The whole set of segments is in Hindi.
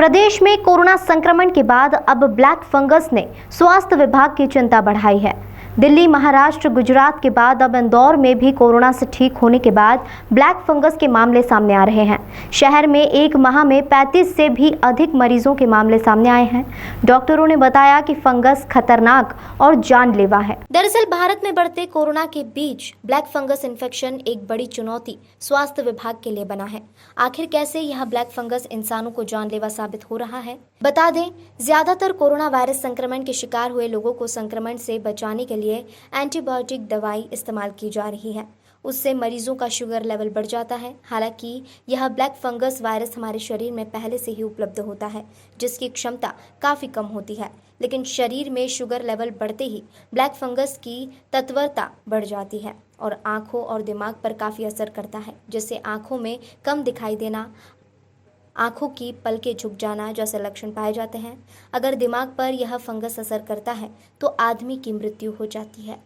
प्रदेश में कोरोना संक्रमण के बाद अब ब्लैक फंगस ने स्वास्थ्य विभाग की चिंता बढ़ाई है। दिल्ली, महाराष्ट्र, गुजरात के बाद अब इंदौर में भी कोरोना से ठीक होने के बाद ब्लैक फंगस के मामले सामने आ रहे हैं। शहर में एक माह में 35 से भी अधिक मरीजों के मामले सामने आए हैं। डॉक्टरों ने बताया कि फंगस खतरनाक और जानलेवा है। दरअसल भारत में बढ़ते कोरोना के बीच ब्लैक फंगस इन्फेक्शन एक बड़ी चुनौती स्वास्थ्य विभाग के लिए बना है। आखिर कैसे यह ब्लैक फंगस इंसानों को जानलेवा साबित हो रहा है, बता दें, ज्यादातर कोरोना वायरस संक्रमण के शिकार हुए लोगों को संक्रमण से बचाने के लिए एंटीबायोटिक दवाई इस्तेमाल की जा रही है। उससे मरीजों का शुगर लेवल बढ़ जाता है। हालांकि यह ब्लैक फंगस वायरस हमारे शरीर में पहले से ही उपलब्ध होता है, जिसकी क्षमता काफ़ी कम होती है, लेकिन शरीर में शुगर लेवल बढ़ते ही ब्लैक फंगस की तत्परता बढ़ जाती है और आँखों और दिमाग पर काफ़ी असर करता है, जिससे आँखों में कम दिखाई देना, आँखों की पलकें झुक जाना जैसे लक्षण पाए जाते हैं। अगर दिमाग पर यह फंगस असर करता है तो आदमी की मृत्यु हो जाती है।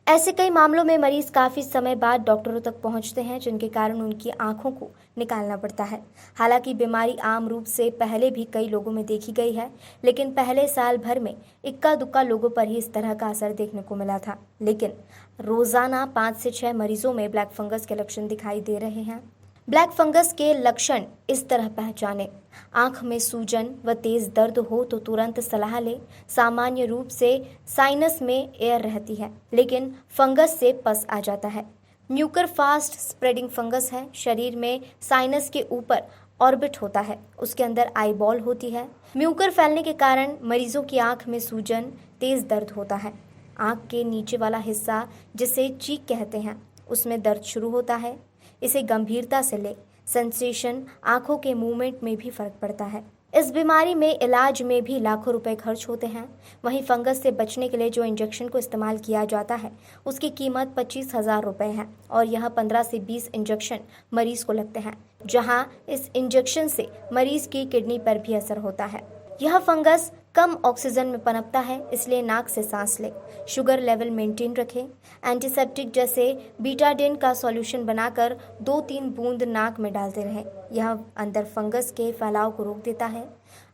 ऐसे कई मामलों में मरीज काफ़ी समय बाद डॉक्टरों तक पहुंचते हैं, जिनके कारण उनकी आंखों को निकालना पड़ता है। हालांकि बीमारी आम रूप से पहले भी कई लोगों में देखी गई है, लेकिन पहले साल भर में इक्का दुक्का लोगों पर ही इस तरह का असर देखने को मिला था। लेकिन रोजाना 5 से 6 मरीजों में ब्लैक फंगस के लक्षण दिखाई दे रहे हैं। ब्लैक फंगस के लक्षण इस तरह पहचाने: आंख में सूजन व तेज दर्द हो तो तुरंत सलाह ले। सामान्य रूप से साइनस में एयर रहती है, लेकिन फंगस से पस आ जाता है। म्यूकर फास्ट स्प्रेडिंग फंगस है। शरीर में साइनस के ऊपर ऑर्बिट होता है, उसके अंदर आई बॉल होती है। म्यूकर फैलने के कारण मरीजों की आंख में सूजन, तेज दर्द होता है। आंख के नीचे वाला हिस्सा, जिसे चीक कहते हैं, उसमें दर्द शुरू होता है। इसे गंभीरता से ले। सेंसेशन, आंखों के मूवमेंट में भी फर्क पड़ता है। इस बीमारी में इलाज में भी लाखों रुपए खर्च होते हैं। वहीं फंगस से बचने के लिए जो इंजेक्शन को इस्तेमाल किया जाता है, उसकी कीमत 25,000 रुपये है और यह 15 से 20 इंजेक्शन मरीज को लगते हैं, जहां इस इंजेक्शन से मरीज की किडनी पर भी असर होता है। यह फंगस कम ऑक्सीजन में पनपता है, इसलिए नाक से सांस ले। शुगर लेवल मेंटेन रखें। एंटीसेप्टिक जैसे बीटाडिन का सॉल्यूशन बनाकर 2-3 बूंद नाक में डालते रहें। यह अंदर फंगस के फैलाव को रोक देता है।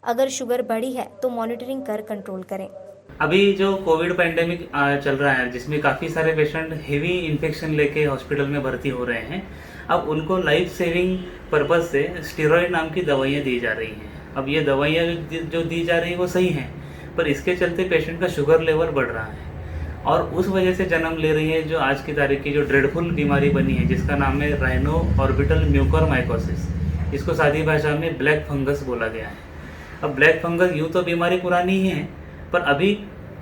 अगर शुगर बढ़ी है तो मॉनिटरिंग कर कंट्रोल करें। अभी जो कोविड पैंडेमिक चल रहा है, जिसमें काफ़ी सारे पेशेंट हेवी इन्फेक्शन लेके हॉस्पिटल में भर्ती हो रहे हैं, अब उनको लाइफ सेविंग पर्पज़ से स्टेरॉइड नाम की दवाइयाँ दी जा रही हैं। अब ये दवाइयाँ जो दी जा रही है वो सही हैं, पर इसके चलते पेशेंट का शुगर लेवल बढ़ रहा है और उस वजह से जन्म ले रही है जो आज की तारीख की जो ड्रेडफुल बीमारी बनी है, जिसका नाम है राइनो ऑर्बिटल म्यूकोरमाइकोसिस। इसको सादी भाषा में ब्लैक फंगस बोला गया है। अब ब्लैक फंगस यूँ तो बीमारी पुरानी ही है, पर अभी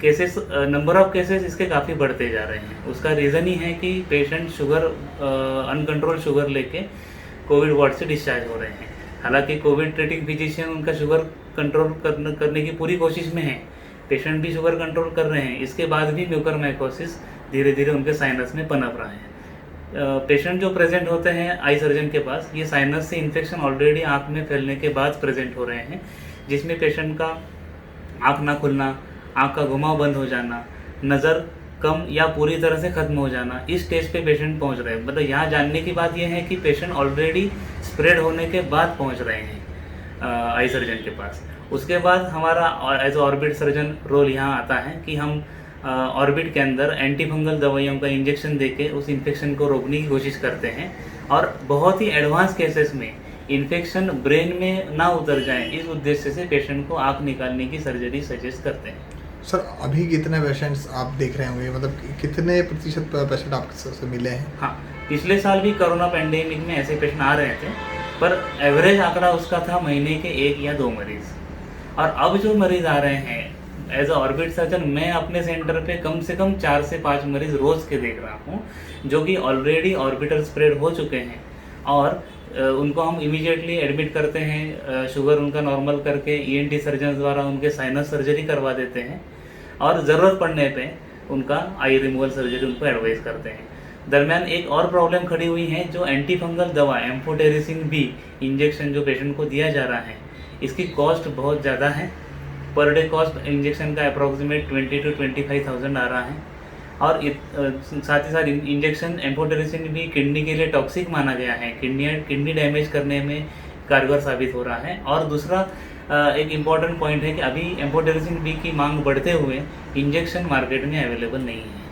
केसेस, नंबर ऑफ केसेस इसके काफ़ी बढ़ते जा रहे हैं। उसका रीज़न ही है कि पेशेंट शुगर, अनकंट्रोल शुगर लेके कोविड वार्ड से डिस्चार्ज हो रहे हैं। हालांकि कोविड ट्रीटिंग फिजिशियन उनका शुगर कंट्रोल करने की पूरी कोशिश में है, पेशेंट भी शुगर कंट्रोल कर रहे हैं, इसके बाद भी म्यूकोरमाइकोसिस धीरे धीरे उनके साइनस में पनप रहा है। पेशेंट जो प्रेजेंट होते हैं आई सर्जन के पास, ये साइनस से इन्फेक्शन ऑलरेडी आँख में फैलने के बाद प्रेजेंट हो रहे हैं, जिसमें पेशेंट का आँख ना खुलना, आँख का घुमाव बंद हो जाना, नज़र कम या पूरी तरह से ख़त्म हो जाना, इस स्टेज पे पेशेंट पहुंच रहे हैं। मतलब यहाँ जानने की बात यह है कि पेशेंट ऑलरेडी स्प्रेड होने के बाद पहुंच रहे हैं आई सर्जन के पास। उसके बाद हमारा एज ऑर्बिट सर्जन रोल यहाँ आता है कि हम ऑर्बिट के अंदर एंटी फंगल दवाइयों का इंजेक्शन देके उस इन्फेक्शन को रोकने की कोशिश करते हैं और बहुत ही एडवांस केसेस में इन्फेक्शन ब्रेन में ना उतर जाए, इस उद्देश्य से पेशेंट को आँख निकालने की सर्जरी सजेस्ट करते हैं। सर, अभी कितने पेशेंट्स आप देख रहे होंगे, मतलब कितने प्रतिशत पेशेंट आपसे मिले हैं? हाँ, पिछले साल भी कोरोना पैंडेमिक में ऐसे पेशेंट आ रहे थे, पर एवरेज आंकड़ा उसका था महीने के 1 या 2 मरीज। और अब जो मरीज आ रहे हैं, एज अ ऑर्बिट सर्जन मैं अपने सेंटर पे कम से कम 4 से 5 मरीज रोज़ के देख रहा हूँ, जो कि ऑलरेडी ऑर्बिटल स्प्रेड हो चुके हैं और उनको हम इमीडिएटली एडमिट करते हैं। शुगर उनका नॉर्मल करके ईएनटी सर्जन द्वारा उनके साइनस सर्जरी करवा देते हैं और ज़रूरत पड़ने पे उनका आई रिमूवल सर्जरी उनको एडवाइस करते हैं। दरमियान एक और प्रॉब्लम खड़ी हुई है, जो एंटी फंगल दवा एम्फोटेरिसिन बी इंजेक्शन जो पेशेंट को दिया जा रहा है, इसकी कॉस्ट बहुत ज़्यादा है। पर डे कॉस्ट इंजेक्शन का अप्रॉक्सीमेट 20 to 25,000 आ रहा है और साथ ही साथ इंजेक्शन एम्फोटेरिसिन भी किडनी के लिए टॉक्सिक माना गया है, किडनी डैमेज करने में कारगर साबित हो रहा है। और दूसरा एक इम्पॉर्टेंट पॉइंट है कि अभी एम्फोटेरिसिन बी की मांग बढ़ते हुए इंजेक्शन मार्केट में अवेलेबल नहीं है,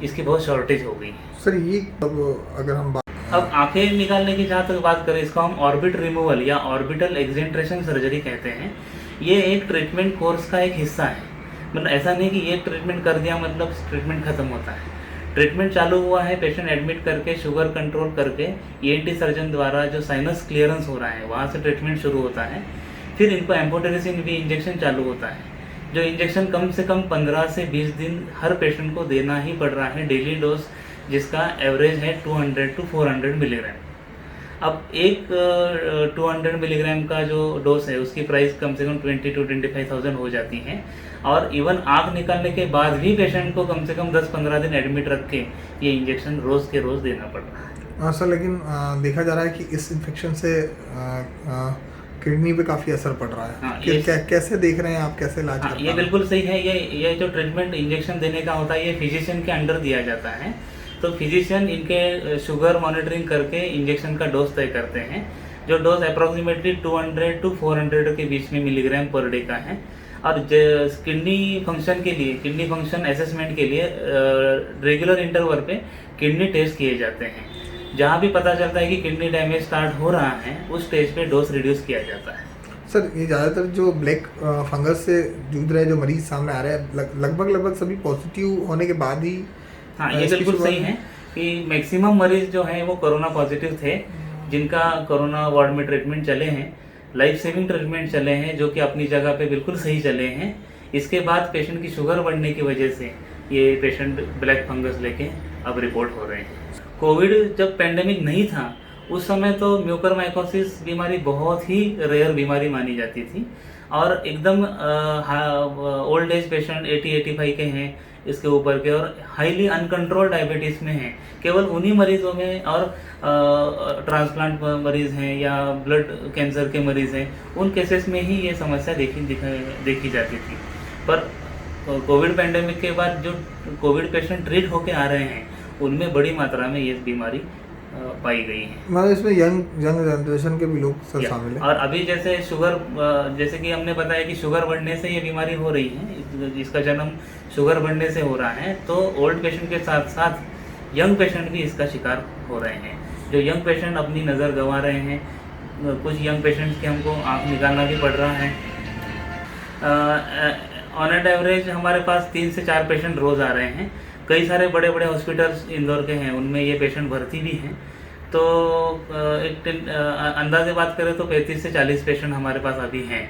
इसकी बहुत शॉर्टेज हो गई है। सर ये अगर हम अब आंखें निकालने की जहाँ तक बात करें, इसको हम ऑर्बिट रिमूवल या ऑर्बिटल एक्सेंट्रेशन सर्जरी कहते हैं। ये एक ट्रीटमेंट कोर्स का एक हिस्सा है, मतलब ऐसा नहीं कि ये ट्रीटमेंट कर दिया मतलब ट्रीटमेंट खत्म होता है। ट्रीटमेंट चालू हुआ है, पेशेंट एडमिट करके शुगर कंट्रोल करके ENT सर्जन द्वारा जो साइनस क्लियरेंस हो रहा है वहाँ से ट्रीटमेंट शुरू होता है। फिर इनको एम्फोटेरिसिन बी इंजेक्शन चालू होता है, जो इंजेक्शन कम से कम 15 से 20 दिन हर पेशेंट को देना ही पड़ रहा है, डेली डोज, जिसका एवरेज है 200 to 400 मिलीग्राम। अब एक 200 मिलीग्राम का जो डोज है उसकी प्राइस कम से कम 20 to 25,000 हो जाती है, और इवन आँख निकालने के बाद भी पेशेंट को कम से कम 10-15 दिन एडमिट रख के ये इंजेक्शन रोज़ के रोज़ देना पड़ रहा है। सर लेकिन देखा जा रहा है कि इस इन्फेक्शन से किडनी पे काफ़ी असर पड़ रहा है। हाँ, कैसे देख रहे हैं आप, कैसे इलाज कर ये पा रहे हैं? बिल्कुल सही है। ये जो ट्रीटमेंट इंजेक्शन देने का होता है ये फिजिशियन के अंडर दिया जाता है, तो फिजिशियन इनके शुगर मॉनिटरिंग करके इंजेक्शन का डोज तय करते हैं, जो डोज अप्रॉक्सीमेटली 200 to 400 के बीच में मिलीग्राम पर डे का है। और किडनी फंक्शन के लिए, किडनी फंक्शन असेसमेंट के लिए रेगुलर इंटरवल पे किडनी टेस्ट किए जाते हैं। जहाँ भी पता चलता है कि किडनी डैमेज स्टार्ट हो रहा है उस स्टेज पे डोज रिड्यूस किया जाता है। सर ये ज़्यादातर जो ब्लैक फंगस से जूझ रहे जो मरीज सामने आ रहे हैं, लगभग सभी पॉजिटिव होने के बाद ही हाँ, ये बिल्कुल सही है कि मैक्सिमम मरीज जो हैं वो कोरोना पॉजिटिव थे, जिनका कोरोना वार्ड में ट्रीटमेंट चले हैं, लाइफ सेविंग ट्रीटमेंट चले हैं, जो कि अपनी जगह पे बिल्कुल सही चले हैं। इसके बाद पेशेंट की शुगर बढ़ने की वजह से ये पेशेंट ब्लैक फंगस लेके अब रिपोर्ट हो रहे हैं। कोविड जब पेंडेमिक नहीं था उस समय तो म्यूकरमाइकोसिस बीमारी बहुत ही रेयर बीमारी मानी जाती थी, और एकदम ओल्ड एज पेशेंट 80-85 के हैं इसके ऊपर के, और हाईली अनकंट्रोल डायबिटीज़ में हैं केवल उन्हीं मरीजों में, और ट्रांसप्लांट मरीज़ हैं या ब्लड कैंसर के मरीज़ हैं, उन केसेस में ही ये समस्या देखी जाती थी। पर कोविड पेंडेमिक के बाद जो कोविड पेशेंट ट्रीट होके आ रहे हैं उनमें बड़ी मात्रा में ये बीमारी पाई गई है। मतलब इसमें यंग जनरेशन के भी लोग सर शामिल हैं। और अभी जैसे शुगर, जैसे कि हमने बताया कि शुगर बढ़ने से ये बीमारी हो रही है, इसका जन्म शुगर बढ़ने से हो रहा है, तो ओल्ड पेशेंट के साथ साथ यंग पेशेंट भी इसका शिकार हो रहे हैं। जो यंग पेशेंट अपनी नज़र गंवा रहे हैं, कुछ यंग पेशेंट्स के हमको आँख निकालना भी पड़ रहा है। ऑन एट एवरेज हमारे पास 3 से 4 पेशेंट रोज़ आ रहे हैं। कई सारे बड़े बड़े हॉस्पिटल्स इंदौर के हैं, उनमें ये पेशेंट भर्ती भी हैं। तो एक अंदाजे बात करें तो 35 से 40 पेशेंट हमारे पास अभी हैं,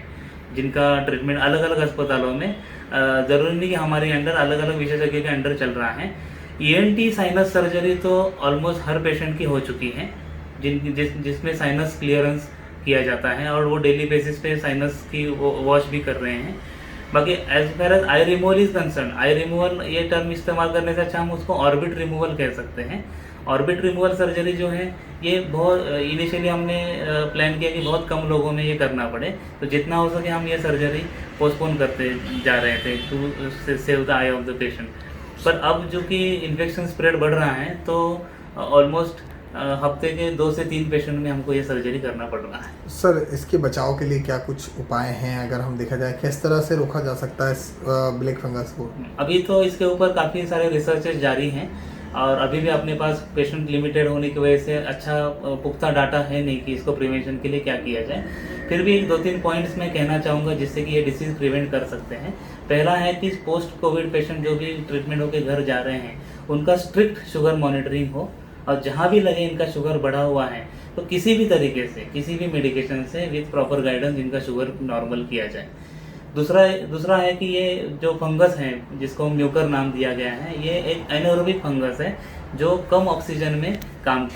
जिनका ट्रीटमेंट अलग अलग अस्पतालों में, ज़रूरी नहीं कि हमारे अंडर, अलग अलग विशेषज्ञ के अंडर चल रहा है। ENT साइनस सर्जरी तो ऑलमोस्ट हर पेशेंट की हो चुकी है, जिसमें साइनस क्लियरेंस किया जाता है, और वो डेली बेसिस पे साइनस की वॉश भी कर रहे हैं। बाकी as far as eye removal is concern, eye removal ये टर्म इस्तेमाल करने से अच्छा हम उसको ऑर्बिट रिमूवल कह सकते हैं। ऑर्बिट रिमूवल सर्जरी जो है ये बहुत इनिशियली हमने प्लान किया कि बहुत कम लोगों में ये करना पड़े, तो जितना हो सके हम ये सर्जरी पोस्टपोन करते जा रहे थे to save the eye of the patient. पर अब जो कि इन्फेक्शन स्प्रेड बढ़ रहा है तो ऑलमोस्ट हफ्ते के 2 से 3 पेशेंट में हमको ये सर्जरी करना पड़ रहा है। सर इसके बचाव के लिए क्या कुछ उपाय हैं, अगर हम देखा जाए किस तरह से रोका जा सकता है इस ब्लैक फंगस को? अभी तो इसके ऊपर काफ़ी सारे रिसर्चेस जारी हैं, और अभी भी अपने पास पेशेंट लिमिटेड होने की वजह से अच्छा पुख्ता डाटा है नहीं कि इसको प्रिवेंशन के लिए क्या किया जाए। फिर भी 2-3 पॉइंट्स मैं कहना चाहूँगा जिससे कि ये डिसीज़ प्रिवेंट कर सकते हैं। पहला है कि पोस्ट कोविड पेशेंट जो भी ट्रीटमेंट होकर घर जा रहे हैं उनका स्ट्रिक्ट शुगर मॉनिटरिंग हो, और जहाँ भी लगे इनका शुगर बढ़ा हुआ है तो किसी भी तरीके से, किसी भी मेडिकेशन से विथ प्रॉपर गाइडेंस इनका शुगर नॉर्मल किया जाए। दूसरा है कि ये जो फंगस है जिसको म्यूकर नाम दिया गया है, ये एक एनारोबिक फंगस है जो कम ऑक्सीजन में काम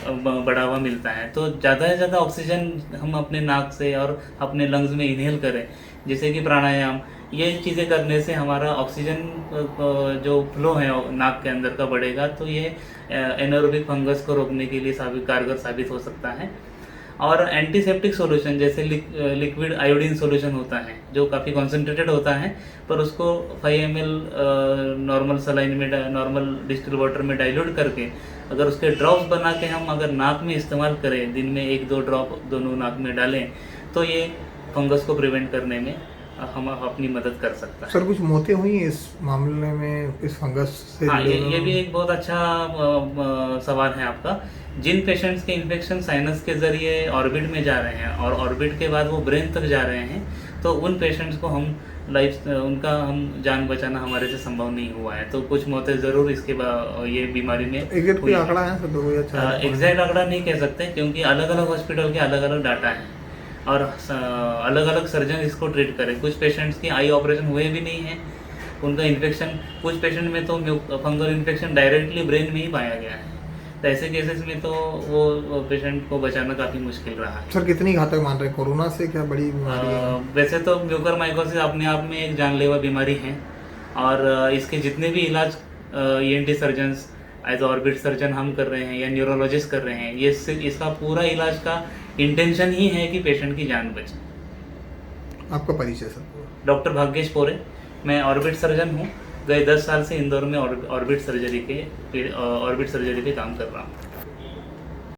बढ़ावा मिलता है। तो ज़्यादा से ज़्यादा ऑक्सीजन हम अपने नाक से और अपने लंग्स में इनहेल करें, जैसे कि प्राणायाम, ये चीज़ें करने से हमारा ऑक्सीजन जो फ्लो है नाक के अंदर का बढ़ेगा, तो ये एनारोबिक फंगस को रोकने के लिए कारगर साबित हो सकता है। और एंटीसेप्टिक सॉल्यूशन जैसे लिक्विड आयोडीन सॉल्यूशन होता है जो काफ़ी कॉन्सेंट्रेटेड होता है, पर उसको 5 ml नॉर्मल सलाइन में, नॉर्मल डिस्टिल वाटर में डाइल्यूट करके अगर उसके ड्रॉप्स बना के हम अगर नाक में इस्तेमाल करें, दिन में 1-2 ड्रॉप दोनों नाक में डालें, तो ये फंगस को प्रिवेंट करने में हम अपनी मदद कर सकता है। सर कुछ मौतें हुई हैं इस मामले में इस फंगस से हाँ, जुड़े ये हुए? भी एक बहुत अच्छा सवाल है आपका। जिन पेशेंट्स के इन्फेक्शन साइनस के ज़रिए ऑर्बिट में जा रहे हैं और ऑर्बिट के बाद वो ब्रेन तक जा रहे हैं, तो उन पेशेंट्स को हम उनका हम जान बचाना हमारे से संभव नहीं हुआ है। तो कुछ मौतें ज़रूर इसके ये बीमारी में एग्जैक्ट कोई आंकड़ा है सर, 2 या 4? एग्जैक्ट आंकड़ा नहीं कह सकते, क्योंकि अलग अलग हॉस्पिटल के अलग अलग डाटा हैं और अलग अलग सर्जन इसको ट्रीट करें। कुछ पेशेंट्स की आई ऑपरेशन हुए भी नहीं हैं, उनका इन्फेक्शन कुछ पेशेंट में तो फंगल इन्फेक्शन डायरेक्टली ब्रेन में ही पाया गया है। तो ऐसे केसेस में तो वो पेशेंट को बचाना काफ़ी मुश्किल रहा है। सर कितनी घातक मान रहे हैं, कोरोना से क्या बड़ी बीमारी है? वैसे तो म्यूकरमाइकोसिस अपने आप में एक जानलेवा बीमारी है और इसके जितने भी इलाज ENT surgeons as orbit surgeon हम कर रहे हैं या न्यूरोलॉजिस्ट कर रहे हैं, ये इसका पूरा इलाज का इंटेंशन ही है कि पेशेंट की जान बचे। आपका परिचय सर? डॉक्टर भाग्येश पोरे, मैं ऑर्बिट सर्जन हूँ। गए 10 साल से इंदौर में ऑर्बिट सर्जरी पे काम कर रहा हूँ।